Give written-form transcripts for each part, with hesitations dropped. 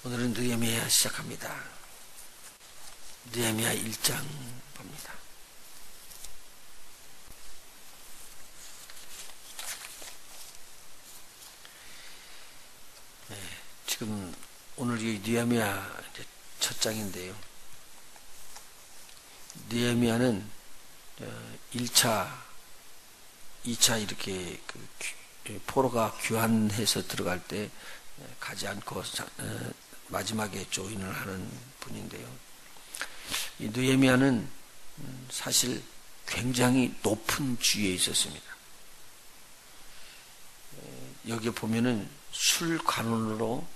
오늘은 느헤미야 시작합니다. 느헤미야 1장 봅니다. 지금 오늘 이 느헤미야 첫 장인데요. 느헤미야는 1차, 2차 이렇게 포로가 귀환해서 들어갈 때 가지 않고 마지막에 조인을 하는 분인데요. 이 느헤미야는 사실 굉장히 높은 지위에 있었습니다. 여기 보면은 술 관원으로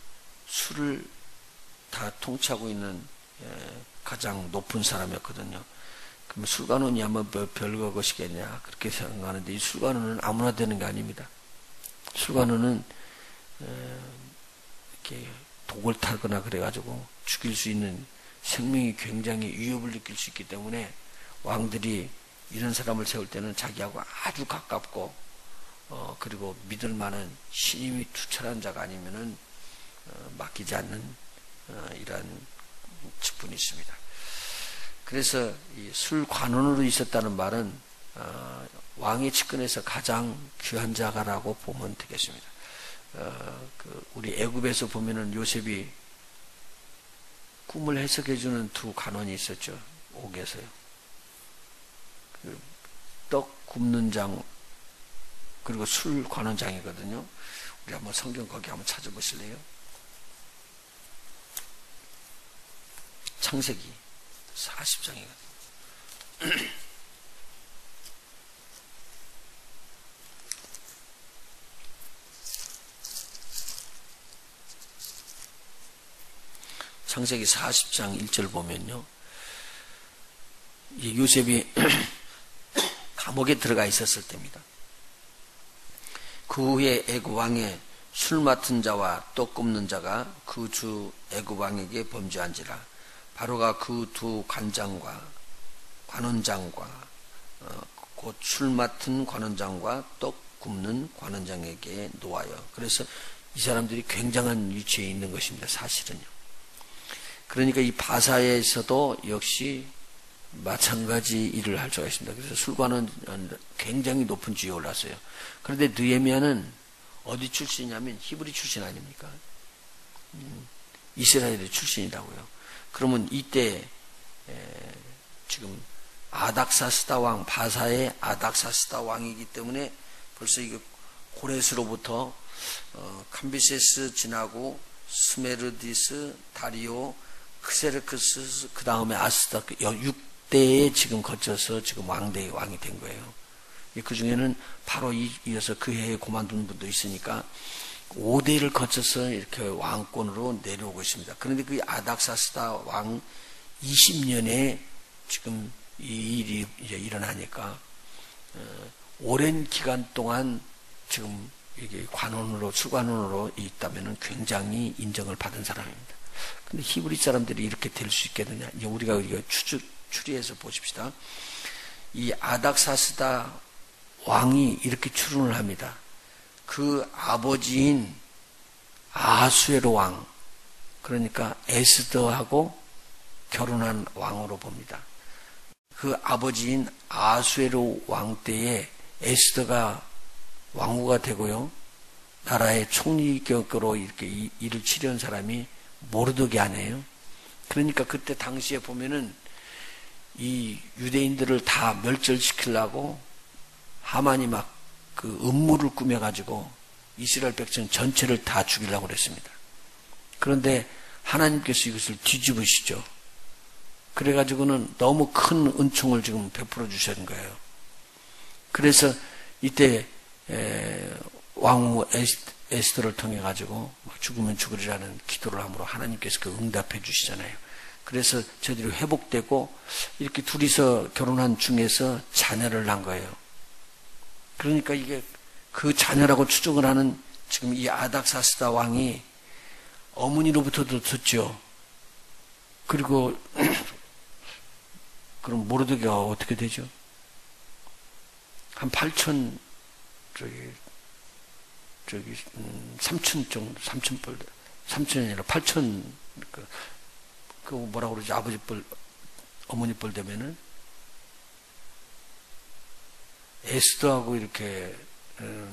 술을 다 통치하고 있는 가장 높은 사람이었거든요. 그럼 술관원이 아마 별거 것이겠냐 그렇게 생각하는데, 이 술관원은 아무나 되는 게 아닙니다. 술관원은 이렇게 독을 타거나 그래가지고 죽일 수 있는, 생명이 굉장히 위협을 느낄 수 있기 때문에 왕들이 이런 사람을 세울 때는 자기하고 아주 가깝고 그리고 믿을 만한 신임이 투철한 자가 아니면은 맡기지 않는 이러한 직분이 있습니다. 그래서 이 술관원으로 있었다는 말은 왕의 측근에서 가장 귀한 자가라고 보면 되겠습니다. 우리 애굽에서 보면은 요셉이 꿈을 해석해주는 두 관원이 있었죠. 옥에서요. 떡 굽는 장 그리고 술 관원장이거든요. 우리 한번 성경 거기 한번 찾아보실래요? 창세기 40장이거든요. 창세기 40장 1절 보면요, 요셉이 감옥에 들어가 있었을 때입니다. 그 후에 애굽 왕의 술 맡은 자와 떡 굽는 자가 그 주 애굽 왕에게 범죄한지라. 바로가 그 두 관장과 관원장과 곧 술 맡은 관원장과 떡 굽는 관원장에게 놓아요. 그래서 이 사람들이 굉장한 위치에 있는 것입니다. 사실은요. 그러니까 이 바사에서도 역시 마찬가지 일을 할 수가 있습니다. 그래서 술관은 굉장히 높은 지위에 올랐어요. 그런데 느헤미야는 어디 출신이냐면 히브리 출신 아닙니까? 이스라엘 출신이라고요. 그러면 이때 지금 아닥사스다 왕, 바사의 아닥사스다 왕이기 때문에 벌써 이거 고레스로부터 캄비세스 지나고 스메르디스, 다리오, 크세르크스, 그 다음에 아스다, 6대에 지금 거쳐서 지금 왕이 된 거예요. 그 중에는 바로 이어서 그 해에 그만둔 분도 있으니까 5대를 거쳐서 이렇게 왕권으로 내려오고 있습니다. 그런데 그 아닥사스다 왕 20년에 지금 이 일이 이제 일어나니까 오랜 기간 동안 지금 이게 관원으로, 수관원으로 있다면은 굉장히 인정을 받은 사람입니다. 근데 히브리 사람들이 이렇게 될 수 있겠느냐? 이제 우리가 추리해서 보십시다. 이 아닥사스다 왕이 이렇게 추론을 합니다. 그 아버지인 아수에로 왕, 그러니까 에스더하고 결혼한 왕으로 봅니다. 그 아버지인 아수에로 왕 때에 에스더가 왕후가 되고요, 나라의 총리격으로 이렇게 일을 치려는 사람이 모르드게 아니에요. 그러니까 그때 당시에 보면은 이 유대인들을 다 멸절시키려고 하만이 막 그 음모를 꾸며가지고 이스라엘 백성 전체를 다 죽이려고 그랬습니다. 그런데 하나님께서 이것을 뒤집으시죠. 그래가지고는 너무 큰 은총을 지금 베풀어 주시는 거예요. 그래서 이때 왕후 에스더를 통해 가지고 죽으면 죽으리라는 기도를 함으로 하나님께서 그 응답해 주시잖아요. 그래서 저들이 회복되고 이렇게 둘이서 결혼한 중에서 자녀를 낳은 거예요. 그러니까 이게 그 자녀라고 추정을 하는 지금 이 아닥사스다 왕이 어머니로부터도 듣죠. 그리고 그럼 모르드게가 어떻게 되죠? 한 8천 저기 3천 정도, 3,000벌 3천이 아니라 8천, 그 뭐라고 그러지? 아버지 뻘, 어머니 뻘 되면은 에스더하고 이렇게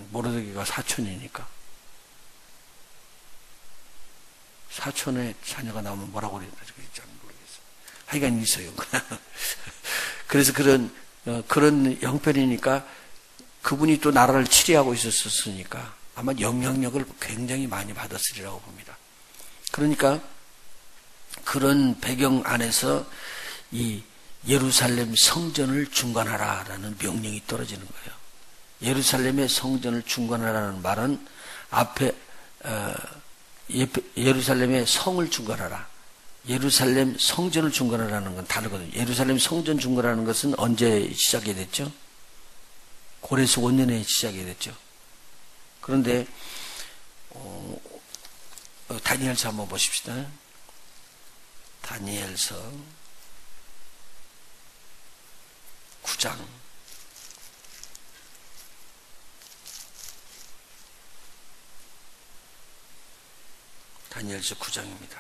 모르드게가 사촌이니까 사촌의 자녀가 나오면 뭐라고 그래야 되는지 잘 모르겠어요. 하여간 있어요. 그래서 그런 형편이니까 그분이 또 나라를 치리하고 있었으니까 아마 영향력을 굉장히 많이 받았으리라고 봅니다. 그러니까 그런 배경 안에서 이 예루살렘 성전을 중건하라라는 명령이 떨어지는 거예요. 예루살렘의 성전을 중건하라는 말은 앞에 예루살렘의 성을 중건하라. 예루살렘 성전을 중건하라는 건 다르거든요. 예루살렘 성전 중건하는 것은 언제 시작이 됐죠? 고레스 5년에 시작이 됐죠. 그런데 다니엘서 한번 보십시다. 다니엘서 9장 다니엘서 9장입니다.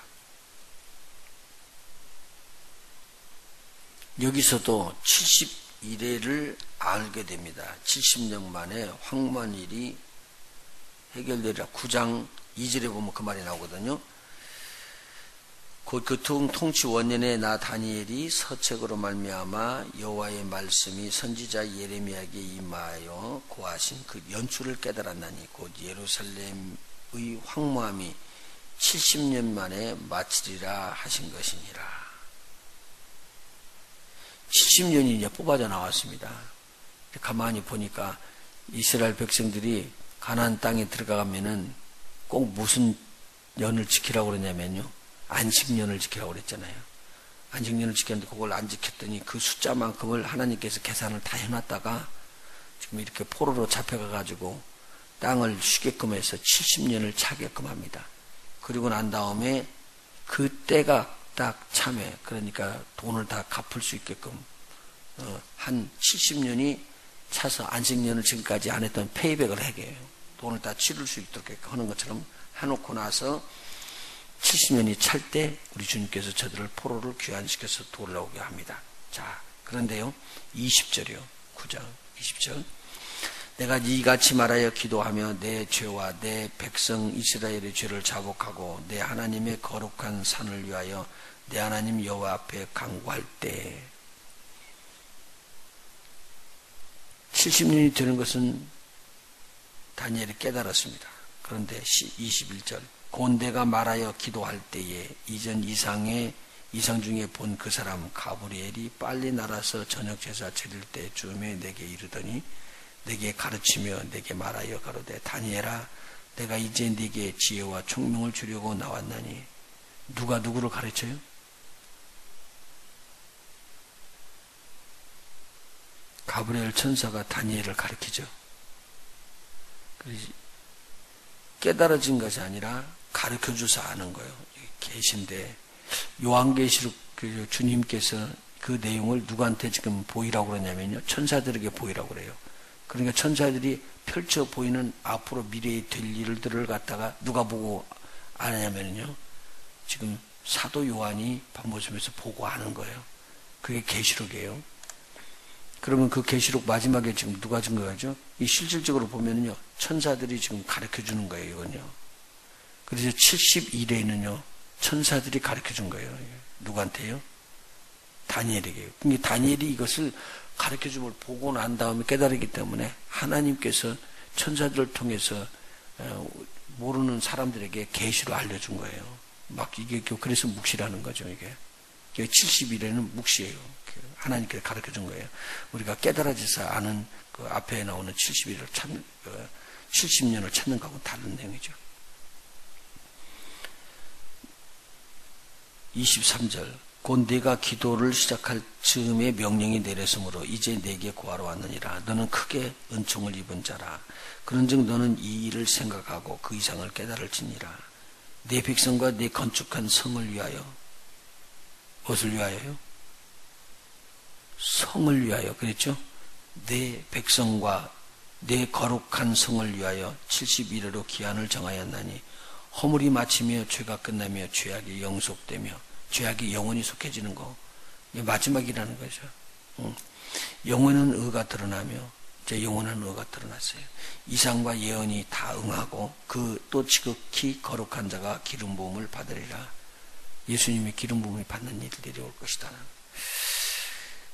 여기서도 71회를 알게 됩니다. 70년 만에 황만일이 해결되리라. 9장 2절에 보면 그 말이 나오거든요. 곧 그 통치 원년에 나 다니엘이 서책으로 말미암아 여호와의 말씀이 선지자 예레미야에게 임하여 고하신 그 연출을 깨달았나니 곧 예루살렘의 황무함이 70년 만에 마치리라 하신 것이니라. 70년이 이제 뽑아져 나왔습니다. 가만히 보니까 이스라엘 백성들이 가나안 땅에 들어가면은 꼭 무슨 년을 지키라고 그러냐면요. 안식년을 지키라고 그랬잖아요. 안식년을 지켰는데 그걸 안 지켰더니 그 숫자만큼을 하나님께서 계산을 다 해놨다가 지금 이렇게 포로로 잡혀가가지고 땅을 쉬게끔 해서 70년을 차게끔 합니다. 그리고 난 다음에 그 때가 딱 참에 그러니까 돈을 다 갚을 수 있게끔 한 70년이 차서 안식년을 지금까지 안 했던 페이백을 하게 해요. 돈을 다 치를 수 있도록 하는 것처럼 해놓고 나서 70년이 찰 때 우리 주님께서 저들을 포로를 귀환시켜서 돌아오게 합니다. 자, 그런데요 20절이요 9장 20절 내가 이같이 말하여 기도하며 내 죄와 내 백성 이스라엘의 죄를 자복하고 내 하나님의 거룩한 산을 위하여 내 하나님 여호와 앞에 간구할 때 70년이 되는 것은 다니엘이 깨달았습니다. 그런데 21절 곧 내가 말하여 기도할 때에 이전 이상 중에 본 그 사람 가브리엘이 빨리 날아서 저녁 제사 드릴 때쯤에 내게 이르더니 내게 가르치며 내게 말하여 가로되 다니엘아 내가 이제 네게 지혜와 총명을 주려고 나왔나니 누가 누구를 가르쳐요? 가브리엘 천사가 다니엘을 가르치죠. 깨달아진 것이 아니라 가르쳐줘서 아는 거예요. 계신데 요한계시록 그 주님께서 그 내용을 누구한테 지금 보이라고 그러냐면요. 천사들에게 보이라고 그래요. 그러니까 천사들이 펼쳐 보이는 앞으로 미래에 될 일들을 갖다가 누가 보고 아냐면요. 지금 사도 요한이 밤모습에서 보고 아는 거예요. 그게 계시록이에요. 그러면 그 계시록 마지막에 지금 누가 증거하죠? 이 실질적으로 보면은요. 천사들이 지금 가르쳐 주는 거예요, 이건요. 그래서 71회는요. 천사들이 가르쳐 준 거예요. 누구한테요? 다니엘에게요. 그러니까 다니엘이 이것을 가르쳐 줌을 보고 난 다음에 깨달았기 때문에 하나님께서 천사들을 통해서 모르는 사람들에게 계시로 알려준 거예요. 막 이게 그래서 묵시라는 거죠, 이게. 70일에는 묵시예요. 하나님께서 가르쳐 준 거예요. 우리가 깨달아져서 아는 그 앞에 나오는 70일을 찾는, 70년을 찾는 거하고 다른 내용이죠. 23절. 곧 네가 기도를 시작할 즈음에 명령이 내렸으므로 이제 내게 구하러 왔느니라. 너는 크게 은총을 입은 자라. 그런즉 너는 이 일을 생각하고 그 이상을 깨달을지니라. 내 백성과 내 건축한 성을 위하여. 무엇을 위하여요? 성을 위하여. 그랬죠? 내 백성과 내 거룩한 성을 위하여 71회로 기한을 정하였나니 허물이 마치며 죄가 끝나며 죄악이 영속되며 죄악이 영원히 속해지는 거. 이게 마지막이라는 거죠. 영원한 의가 드러나며 이제 영원한 의가 드러났어요. 이상과 예언이 다 응하고 그 또 지극히 거룩한 자가 기름 부음을 받으리라. 예수님이 기름 부음을 받는 일이 내려올 것이다.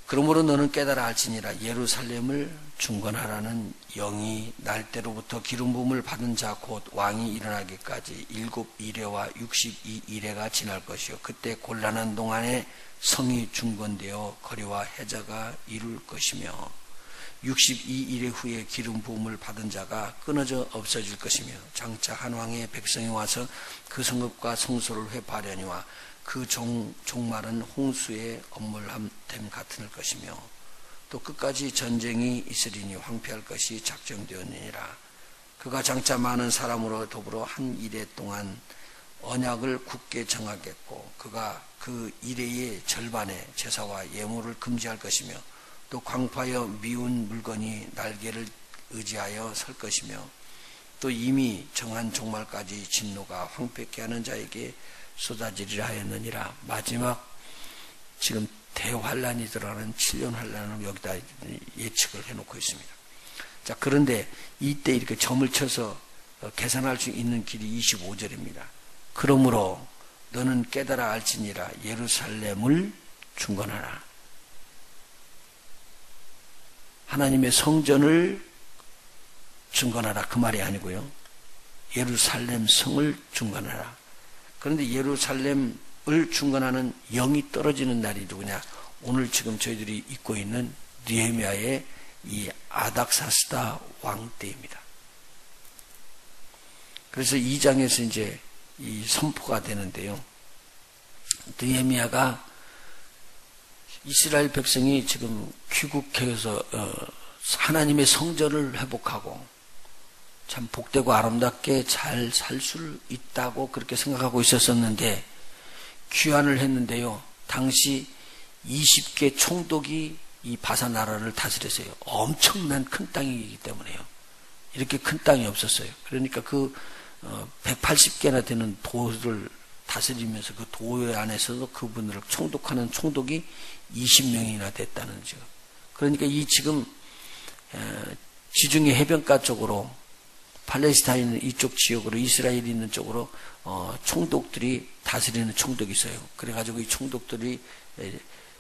그러므로 너는 깨달아 알지니라. 예루살렘을 중건하라는 영이 날 때로부터 기름 부음을 받은 자 곧 왕이 일어나기까지 7이레와 62이레가 지날 것이요 그때 곤란한 동안에 성이 중건되어 거리와 해자가 이룰 것이며 62일 후에 기름 부음을 받은 자가 끊어져 없어질 것이며 장차 한 왕의 백성이 와서 그 성읍과 성소를 회파하려니와 그 종말은 홍수의 엄물함됨 같을 것이며 또 끝까지 전쟁이 있으리니 황폐할 것이 작정되었느니라. 그가 장차 많은 사람으로 더불어 한 이레 동안 언약을 굳게 정하겠고 그가 그 이레의 절반의 제사와 예물을 금지할 것이며 또 광파여 미운 물건이 날개를 의지하여 설 것이며 또 이미 정한 종말까지 진노가 황폐케 하는 자에게 쏟아지리라 하였느니라. 마지막 지금 대환란이 들어가는 7년 환란을 여기다 예측을 해놓고 있습니다. 자, 그런데 이때 이렇게 점을 쳐서 계산할 수 있는 길이 25절입니다. 그러므로 너는 깨달아 알지니라. 예루살렘을 중건하라. 하나님의 성전을 중건하라 그 말이 아니고요. 예루살렘 성을 중건하라. 그런데 예루살렘을 중건하는 영이 떨어지는 날이 누구냐? 오늘 지금 저희들이 읽고 있는 느헤미야의 이 아닥사스다 왕 때입니다. 그래서 2장에서 이제 이 선포가 되는데요. 느헤미야가 이스라엘 백성이 지금 귀국해서 하나님의 성전을 회복하고 참 복되고 아름답게 잘 살 수 있다고 그렇게 생각하고 있었었는데 귀환을 했는데요. 당시 20개 총독이 이 바사 나라를 다스렸어요. 엄청난 큰 땅이기 때문에요. 이렇게 큰 땅이 없었어요. 그러니까 그 180개나 되는 도를 다스리면서 그 도회 안에서도 그분들을 총독하는 총독이 20명이나 됐다는 지금. 그러니까 이 지금 지중해 해변가 쪽으로 팔레스타인 이쪽 지역으로 이스라엘이 있는 쪽으로 총독들이 다스리는 총독이 있어요. 그래가지고 이 총독들이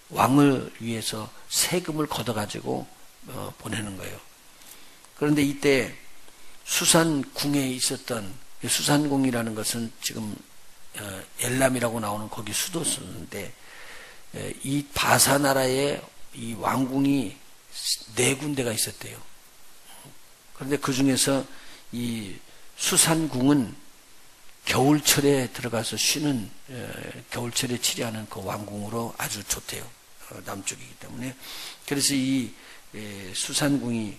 왕을 위해서 세금을 걷어가지고 보내는 거예요. 그런데 이때 수산궁에 있었던 수산궁이라는 것은 지금 엘람이라고 나오는 거기 수도였는데 이 바사 나라에 이 왕궁이 4군데가 있었대요. 그런데 그 중에서 이 수산궁은 겨울철에 들어가서 쉬는 겨울철에 치료하는 그 왕궁으로 아주 좋대요. 남쪽이기 때문에. 그래서 이 수산궁이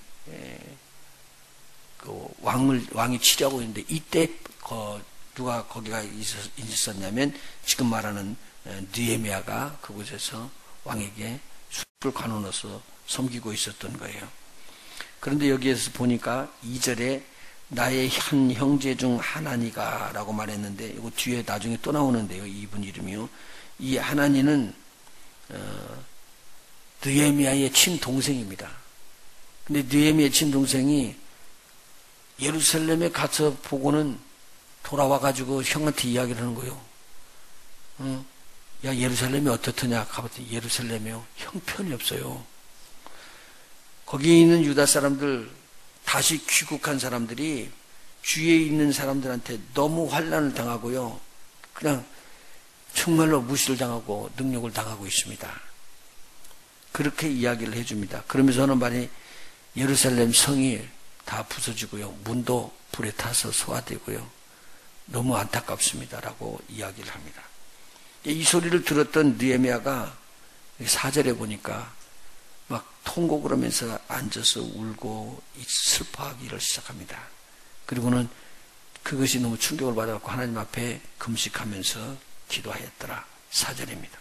그 왕이 치료하고 있는데 이때 누가 거기가 있었냐면 지금 말하는 느헤미야가 그곳에서 왕에게 숲을 관원으로서 섬기고 있었던 거예요. 그런데 여기에서 보니까 2절에 나의 한 형제 중 하나니가 라고 말했는데 이거 뒤에 나중에 또 나오는데요. 이분 이름이요. 이 하나니는 느헤미야의 친동생입니다. 근데 느헤미야의 친동생이 예루살렘에 가서 보고는 돌아와가지고 형한테 이야기를 하는 거예요. 야, 예루살렘이 어떻더냐? 가봤더니 예루살렘이요. 형편이 없어요. 거기에 있는 유다 사람들, 다시 귀국한 사람들이 주위에 있는 사람들한테 너무 환난을 당하고요. 그냥 정말로 무시를 당하고 능력을 당하고 있습니다. 그렇게 이야기를 해줍니다. 그러면서 하는 말이 예루살렘 성이 다 부서지고요. 문도 불에 타서 소화되고요. 너무 안타깝습니다라고 이야기를 합니다. 이 소리를 들었던 느헤미야가 4절에 보니까 막 통곡을 하면서 앉아서 울고 슬퍼하기를 시작합니다. 그리고는 그것이 너무 충격을 받아갖고 하나님 앞에 금식하면서 기도하였더라. 4절입니다.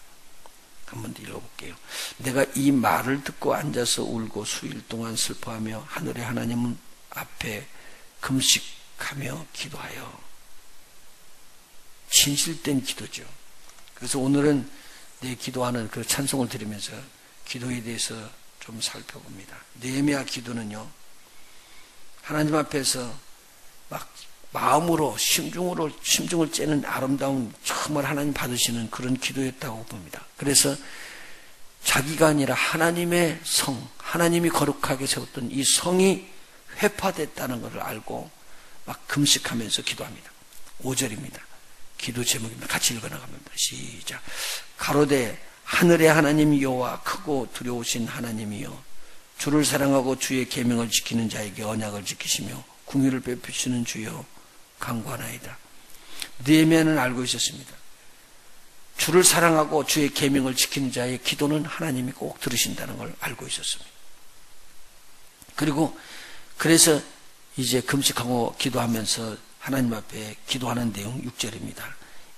한번 더 읽어볼게요. 내가 이 말을 듣고 앉아서 울고 수일 동안 슬퍼하며 하늘의 하나님 앞에 금식하며 기도하여 진실된 기도죠. 그래서 오늘은 내 기도하는 그 찬송을 들으면서 기도에 대해서 좀 살펴봅니다. 느헤미야 기도는요, 하나님 앞에서 막 마음으로 심중을 째는 아름다운, 정말 하나님 받으시는 그런 기도였다고 봅니다. 그래서 자기가 아니라 하나님의 성, 하나님이 거룩하게 세웠던 이 성이 회파됐다는 것을 알고 막 금식하면서 기도합니다. 5절입니다. 기도 제목입니다. 같이 읽어나갑니다. 시작. 가로되 하늘의 하나님 여호와, 크고 두려우신 하나님이여, 주를 사랑하고 주의 계명을 지키는 자에게 언약을 지키시며 궁유를 베푸시는 주여 간구하나이다. 느헤미야는 알고 있었습니다. 주를 사랑하고 주의 계명을 지키는 자의 기도는 하나님이 꼭 들으신다는 걸 알고 있었습니다. 그래서 이제 금식하고 기도하면서 하나님 앞에 기도하는 내용 6절입니다.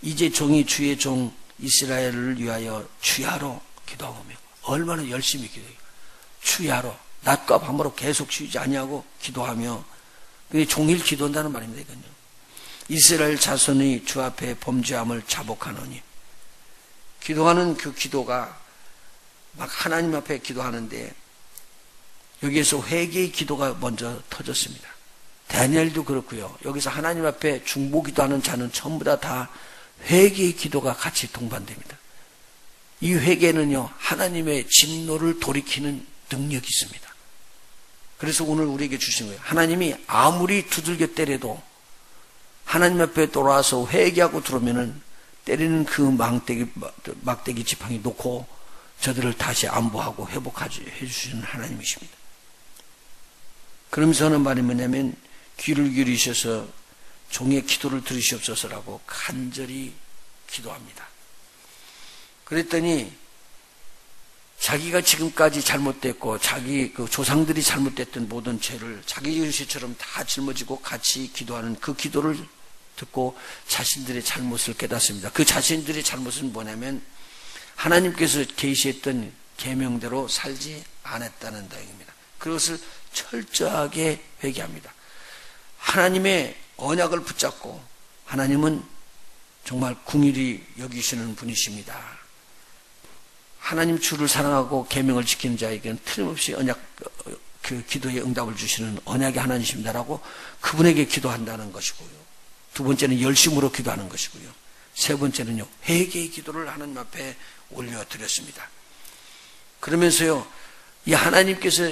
이제 종이 주의 종 이스라엘을 위하여 주야로 기도하며, 얼마나 열심히 기도해요. 주야로, 낮과 밤으로 계속 쉬지 아니하고 기도하며, 그게 종일 기도한다는 말입니다. 이건요. 이스라엘 자손이 주 앞에 범죄함을 자복하노니, 기도하는 그 기도가 막 하나님 앞에 기도하는데, 여기에서 회개의 기도가 먼저 터졌습니다. 다니엘도 그렇고요. 여기서 하나님 앞에 중보기도하는 자는 전부 다 회개의 기도가 같이 동반됩니다. 이 회개는요, 하나님의 진노를 돌이키는 능력이 있습니다. 그래서 오늘 우리에게 주신 거예요. 하나님이 아무리 두들겨 때려도 하나님 앞에 돌아와서 회개하고 들어오면은 때리는 그 막대기 지팡이 놓고 저들을 다시 안보하고 회복해 주시는 하나님이십니다. 그러면서 하는 말이 뭐냐면, 귀를 기울이셔서 종의 기도를 들으시옵소서라고 간절히 기도합니다. 그랬더니 자기가 지금까지 잘못됐고 자기 그 조상들이 잘못됐던 모든 죄를 자기 일시처럼 다 짊어지고 같이 기도하는 그 기도를 듣고 자신들의 잘못을 깨닫습니다. 그 자신들의 잘못은 뭐냐면 하나님께서 계시했던 계명대로 살지 않았다는 다행입니다. 그것을 철저하게 회개합니다. 하나님의 언약을 붙잡고, 하나님은 정말 궁일이 여기시는 분이십니다. 하나님 주를 사랑하고 계명을 지키는 자에게는 틀림없이 그 기도의 응답을 주시는 언약의 하나님이십니다라고 그분에게 기도한다는 것이고요. 두 번째는 열심으로 기도하는 것이고요. 세 번째는요, 회개의 기도를 하나님 앞에 올려드렸습니다. 그러면서요, 이 하나님께서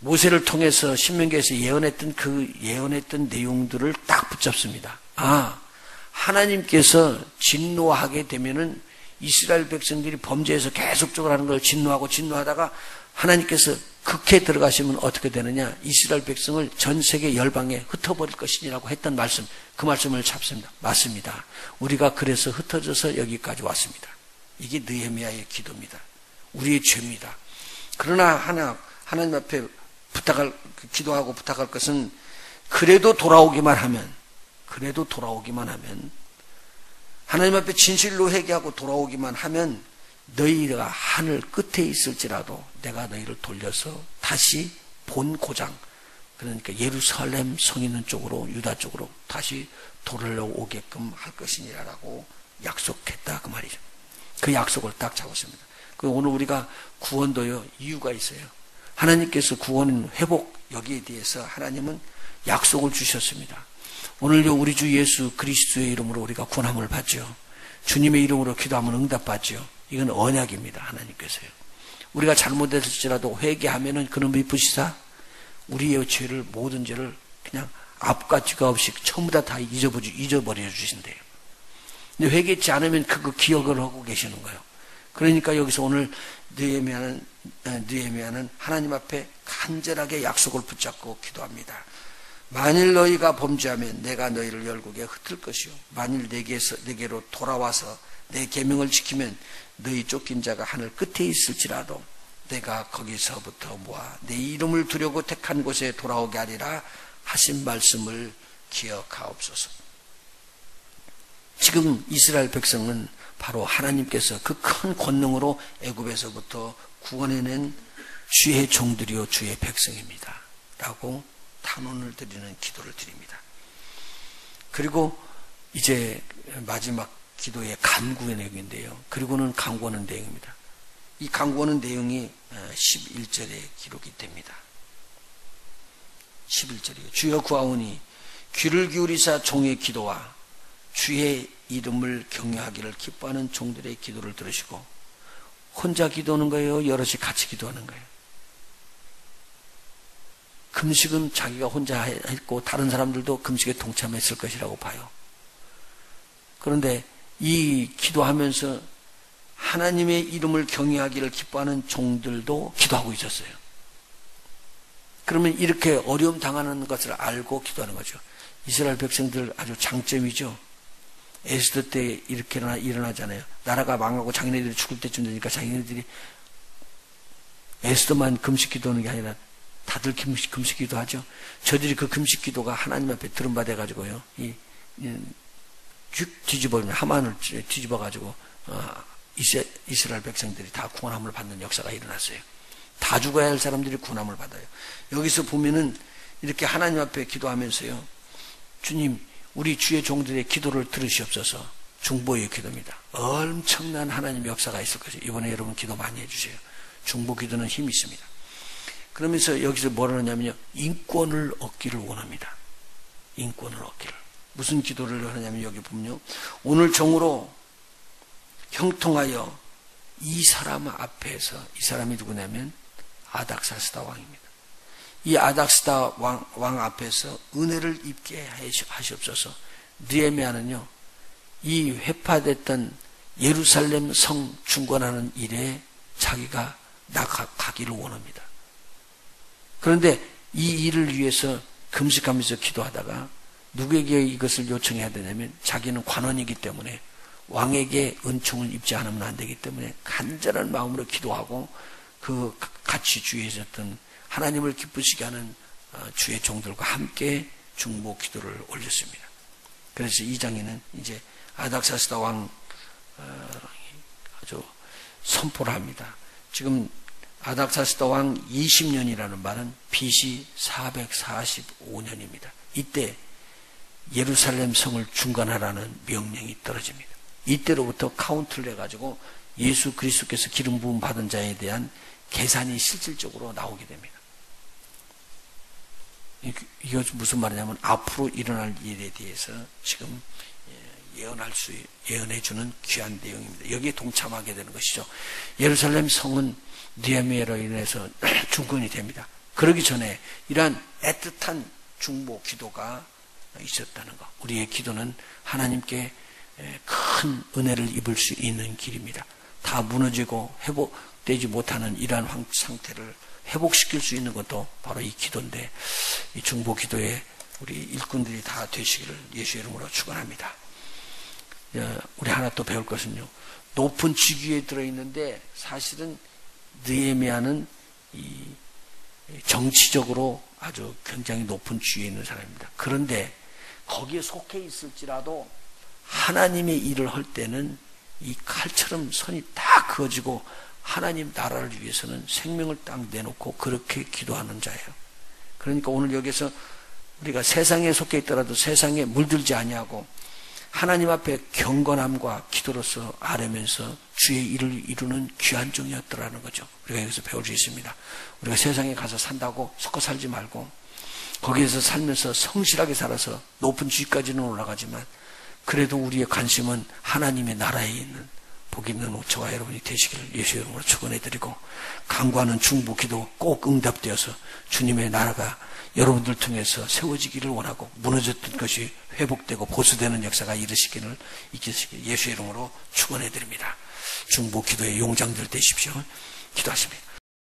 모세를 통해서 신명기에서 예언했던 내용들을 딱 붙잡습니다. 하나님께서 진노하게 되면은 이스라엘 백성들이 범죄해서 계속적으로 하는 걸 진노하다가 하나님께서 극해에 들어가시면 어떻게 되느냐? 이스라엘 백성을 전 세계 열방에 흩어버릴 것이라고 했던 말씀, 그 말씀을 잡습니다. 맞습니다. 우리가 그래서 흩어져서 여기까지 왔습니다. 이게 느헤미야의 기도입니다. 우리의 죄입니다. 그러나 하나님 앞에 기도하고 부탁할 것은, 그래도 돌아오기만 하면, 하나님 앞에 진실로 회개하고 돌아오기만 하면 너희가 하늘 끝에 있을지라도 내가 너희를 돌려서 다시 본 고장, 그러니까 예루살렘 성 있는 쪽으로, 유다 쪽으로 다시 돌아오게끔 할 것이니라라고 약속했다, 그 말이죠. 그 약속을 딱 잡았습니다. 오늘 우리가 구원도요, 이유가 있어요. 하나님께서 구원, 회복, 여기에 대해서 하나님은 약속을 주셨습니다. 오늘요, 우리 주 예수 그리스도의 이름으로 우리가 구원함을 받죠. 주님의 이름으로 기도하면 응답받죠. 이건 언약입니다. 하나님께서요. 우리가 잘못했을지라도 회개하면은 그놈이 부시사 우리의 죄를, 모든 죄를 그냥 앞과 뒤가 없이 전부 다 잊어버려 주신대요. 근데 회개치 않으면 그거 기억을 하고 계시는 거예요. 그러니까 여기서 오늘 느헤미야는 하나님 앞에 간절하게 약속을 붙잡고 기도합니다. 만일 너희가 범죄하면 내가 너희를 열국에 흩을 것이요, 만일 내게로 돌아와서 내 계명을 지키면 너희 쫓긴 자가 하늘 끝에 있을지라도 내가 거기서부터 모아 내 이름을 두려고 택한 곳에 돌아오게 하리라 하신 말씀을 기억하옵소서. 지금 이스라엘 백성은 바로 하나님께서 그 큰 권능으로 애굽에서부터 구원해낸 주의 종들이요 주의 백성입니다 라고 탄원을 드리는 기도를 드립니다. 그리고 이제 마지막 기도의 간구의 내용인데요. 그리고는 간구하는 내용입니다. 이 간구하는 내용이 11절에 기록이 됩니다. 11절이요. 주여 구하오니 귀를 기울이사 종의 기도와 주의 이름을 경외하기를 기뻐하는 종들의 기도를 들으시고, 혼자 기도하는 거예요? 여럿이 같이 기도하는 거예요? 금식은 자기가 혼자 했고 다른 사람들도 금식에 동참했을 것이라고 봐요. 그런데 이 기도하면서 하나님의 이름을 경외하기를 기뻐하는 종들도 기도하고 있었어요. 그러면 이렇게 어려움 당하는 것을 알고 기도하는 거죠. 이스라엘 백성들 아주 장점이죠. 에스더 때 이렇게 일어나잖아요. 나라가 망하고 자기네들이 죽을 때쯤 되니까 자기네들이 에스더만 금식 기도하는 게 아니라 다들 금식 기도하죠. 저들이 그 금식 기도가 하나님 앞에 들음받아가지고요. 뒤집어버리면 하만을 뒤집어가지고 이스라엘 백성들이 다 구원함을 받는 역사가 일어났어요. 다 죽어야 할 사람들이 구원함을 받아요. 여기서 보면은 이렇게 하나님 앞에 기도하면서요. 주님, 우리 주의 종들의 기도를 들으시옵소서. 중보의 기도입니다. 엄청난 하나님의 역사가 있을 거죠. 이번에 여러분 기도 많이 해주세요. 중보 기도는 힘이 있습니다. 그러면서 여기서 뭐라 하냐면요. 인권을 얻기를 원합니다. 인권을 얻기를. 무슨 기도를 하냐면 여기 보면요. 오늘 정으로 형통하여 이 사람 앞에서, 이 사람이 누구냐면 아닥사스다 왕입니다. 이 아닥사스다 왕 앞에서 은혜를 입게 하시옵소서. 느헤미야는요, 이 회파됐던 예루살렘 성 중건하는 일에 자기가 나가기를 원합니다. 그런데 이 일을 위해서 금식하면서 기도하다가 누구에게 이것을 요청해야 되냐면 자기는 관원이기 때문에 왕에게 은총을 입지 않으면 안 되기 때문에 간절한 마음으로 기도하고 그 같이 주위에 있었던 하나님을 기쁘시게 하는 주의 종들과 함께 중보 기도를 올렸습니다. 그래서 이 장에는 이제 아닥사스다 왕 아주 선포를 합니다. 지금 아닥사스다 왕 20년이라는 말은 BC 445년입니다. 이때 예루살렘 성을 중건하라는 명령이 떨어집니다. 이때로부터 카운트를 해가지고 예수 그리스도께서 기름 부음 받은 자에 대한 계산이 실질적으로 나오게 됩니다. 이거 무슨 말이냐면 앞으로 일어날 일에 대해서 지금 예언해주는 귀한 내용입니다. 여기에 동참하게 되는 것이죠. 예루살렘 성은 느헤미야로 인해서 중건이 됩니다. 그러기 전에 이러한 애틋한 중보 기도가 있었다는 것. 우리의 기도는 하나님께 큰 은혜를 입을 수 있는 길입니다. 다 무너지고 회복되지 못하는 이러한 상태를 회복시킬 수 있는 것도 바로 이 기도인데, 이 중보 기도에 우리 일꾼들이 다 되시기를 예수의 이름으로 축원합니다. 우리 하나 또 배울 것은요. 높은 직위에 들어있는데 사실은 느헤미야는 이 정치적으로 아주 굉장히 높은 지위에 있는 사람입니다. 그런데 거기에 속해 있을지라도 하나님의 일을 할 때는 이 칼처럼 선이 딱 그어지고 하나님 나라를 위해서는 생명을 딱 내놓고 그렇게 기도하는 자예요. 그러니까 오늘 여기서 우리가 세상에 속해 있더라도 세상에 물들지 아니하고 하나님 앞에 경건함과 기도로서 아뢰면서 주의 일을 이루는 귀한 종이었더라는 거죠. 우리가 여기서 배울 수 있습니다. 우리가 세상에 가서 산다고 섞어 살지 말고 거기에서 살면서 성실하게 살아서 높은 지위까지는 올라가지만 그래도 우리의 관심은 하나님의 나라에 있는 복 있는 오초와 여러분이 되시기를 예수의 이름으로 축원해드리고, 간구하는 중보 기도 꼭 응답되어서 주님의 나라가 여러분들 통해서 세워지기를 원하고 무너졌던 것이 회복되고 보수되는 역사가 이르시기를 예수의 이름으로 축원해드립니다. 중보 기도의 용장들 되십시오. 기도하십니다.